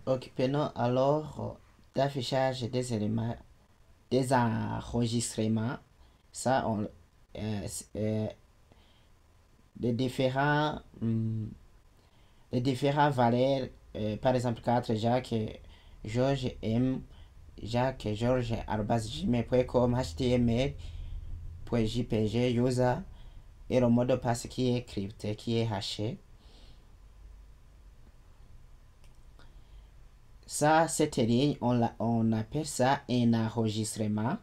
Occupons alors d'affichage des éléments, des enregistrements. Ça, les différents, les différents valeurs, par exemple 4 Jacques, Georges M, Jacques, Georges, arobase gmail.com, html.jpg, user, et le mot de passe qui est crypté, qui est haché. Ça, cette ligne, on appelle ça un enregistrement.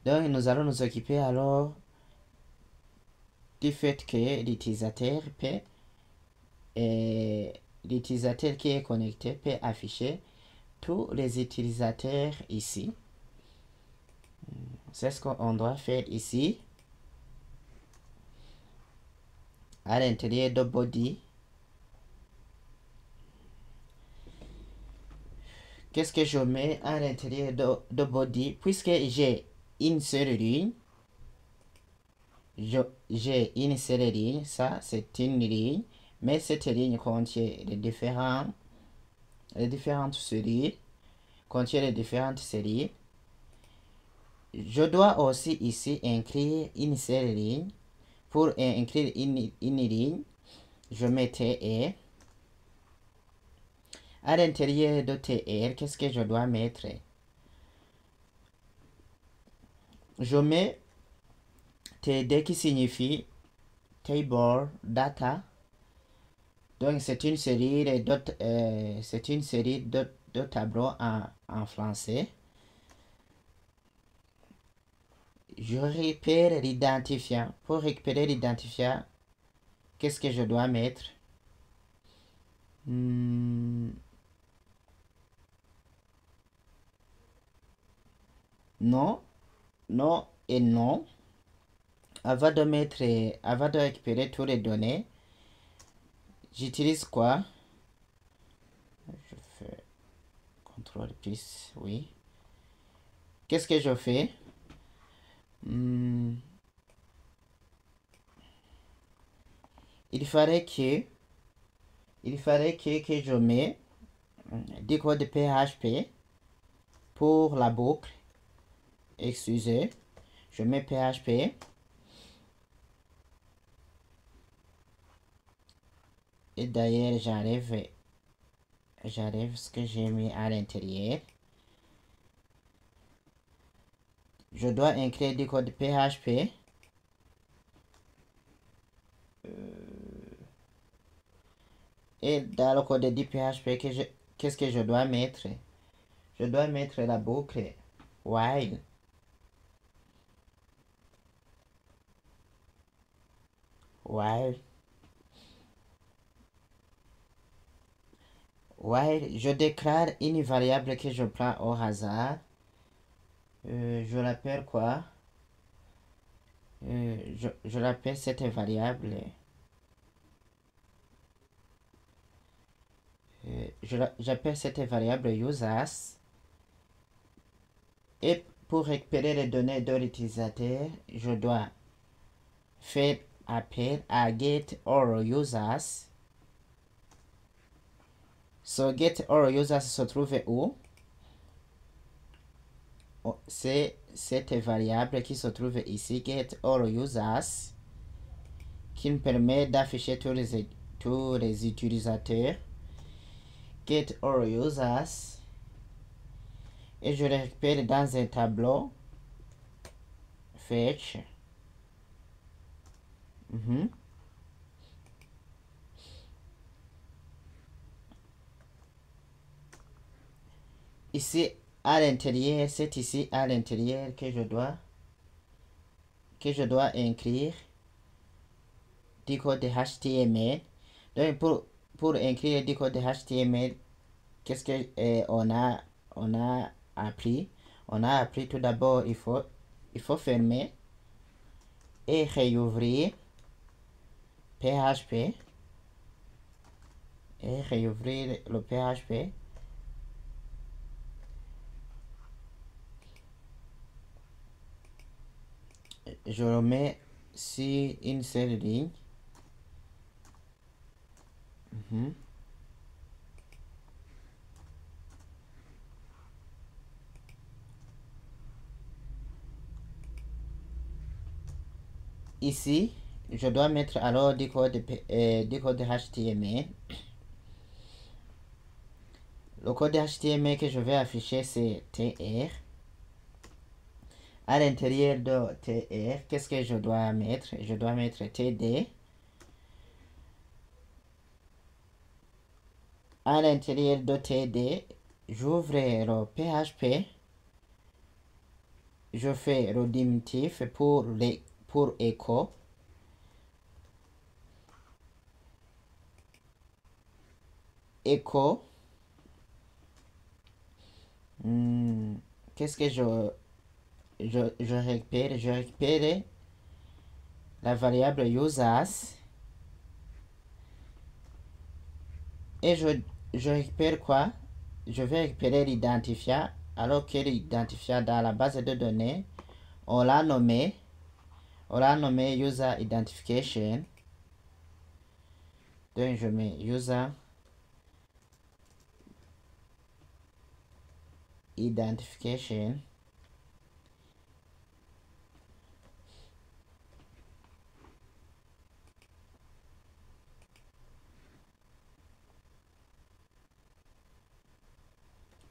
Donc, nous allons nous occuper alors du fait que l'utilisateur peut, l'utilisateur qui est connecté peut afficher tous les utilisateurs ici. C'est ce qu'on doit faire ici. À l'intérieur de body. Qu'est-ce que je mets à l'intérieur de body? Puisque j'ai une seule ligne, j'ai une seule ligne, ça c'est une ligne, mais cette ligne contient les différentes séries, contient les différentes séries. Je dois aussi ici inclure une seule ligne. Pour inclure une ligne, je mets TR. À l'intérieur de TR, qu'est-ce que je dois mettre? Je mets TD qui signifie Table Data. Donc, c'est une série de tableaux en français. Je récupère l'identifiant. Pour récupérer l'identifiant, qu'est-ce que je dois mettre? Non, non et non. Avant de récupérer toutes les données, j'utilise quoi? Je fais CTRL plus, oui. Qu'est-ce que je fais? Il fallait que je mets des codes PHP pour la boucle. Excusez, je mets PHP. Et d'ailleurs, j'enlève ce que j'ai mis à l'intérieur. Je dois inclure du code PHP. Et dans le code du PHP, qu'est-ce que je dois mettre? Je dois mettre la boucle while. While je déclare une variable que je prends au hasard. Je l'appelle quoi? Je l'appelle cette variable. J'appelle cette variable users. Et pour récupérer les données de l'utilisateur, je dois faire appel à getAllUsers. So getAllUsers se trouve où? C'est cette variable qui se trouve ici, getAllUsers, qui me permet d'afficher tous les utilisateurs. getAllUsers, et je le récupère dans un tableau fetch. Ici à l'intérieur, c'est ici à l'intérieur que je dois inclure du code HTML. Donc pour inclure du code HTML, qu'est-ce que on a appris? On a appris tout d'abord, il faut fermer et réouvrir PHP et réouvrir le PHP. Je le mets sur une seule ligne. ici, je dois mettre alors du code HTML. Le code HTML que je vais afficher, c'est TR. À l'intérieur de TR, qu'est-ce que je dois mettre? Je dois mettre TD. À l'intérieur de TD, j'ouvre le PHP. Je fais le diminutif pour echo. Echo. Qu'est-ce que je récupère? Je récupère la variable users. Et je récupère quoi? Je vais récupérer l'identifiant. Alors que l'identifiant dans la base de données, on l'a nommé user identification. Donc je mets user identification.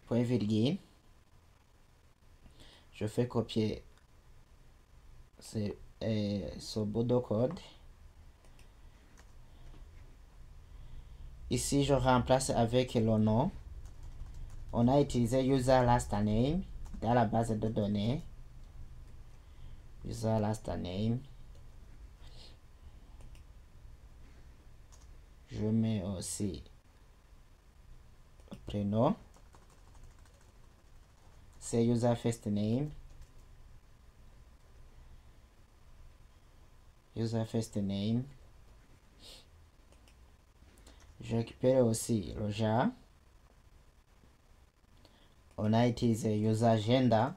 Point virgule. Je fais copier ce bout de code. Ici, je remplace avec le nom. On a utilisé user last name dans la base de données. User last name. Je mets aussi le prénom. C'est user first name. User first name. Je récupère aussi le genre. On a utilisé user gender.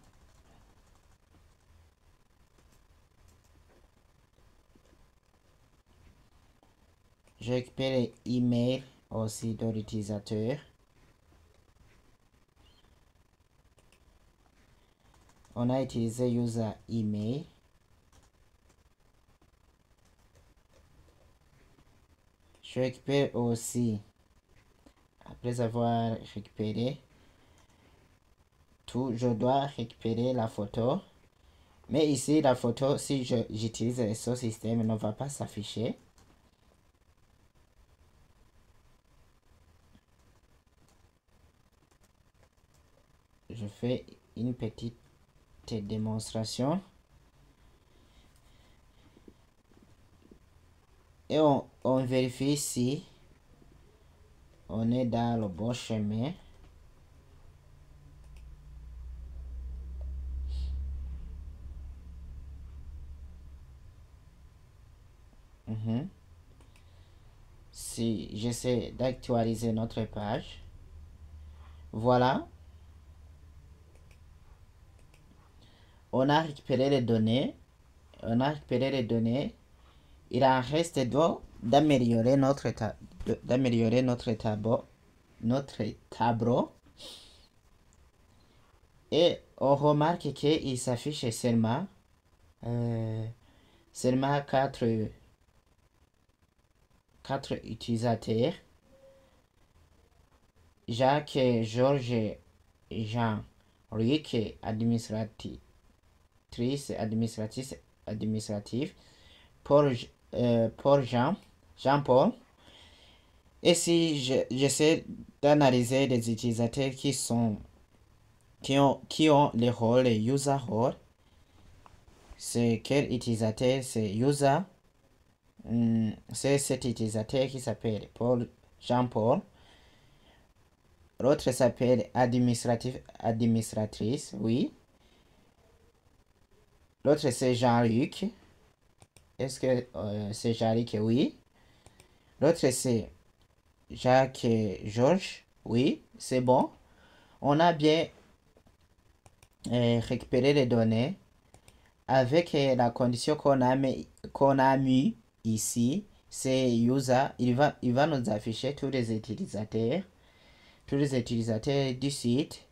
Je récupère email aussi de l'utilisateur. On a utilisé user email. Je récupère aussi, après avoir récupéré tout, je dois récupérer la photo. Mais ici, la photo, si j'utilise ce système, ne va pas s'afficher. Je fais une petite démonstration. Et on vérifie si on est dans le bon chemin. Si j'essaie d'actualiser notre page, voilà, on a récupéré les données. Il en reste d'améliorer notre tableau. Et on remarque qu'il s'affiche seulement 4 utilisateurs. Jacques, Georges, Jean, Luc, administratif, Paul, Jean-Paul. Et si j'essaie d'analyser les utilisateurs qui ont les rôles, les user role, c'est quel utilisateur? C'est user. C'est cet utilisateur qui s'appelle Jean-Paul. L'autre s'appelle administratrice, oui. L'autre c'est Jean-Luc. Est-ce que c'est Jean-Luc? Oui. L'autre c'est Jacques et Georges. Oui, c'est bon. On a bien récupéré les données avec la condition qu'on a mis ici. C'est user. Il va nous afficher tous les utilisateurs du site,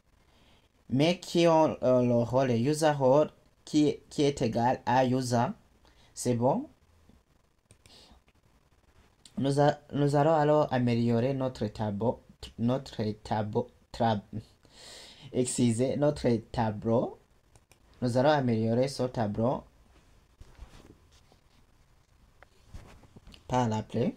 mais qui ont le rôle user role qui est égal à user. C'est bon. Nous allons alors améliorer notre tableau. Excusez, notre tableau. Nous allons améliorer ce tableau par l'appeler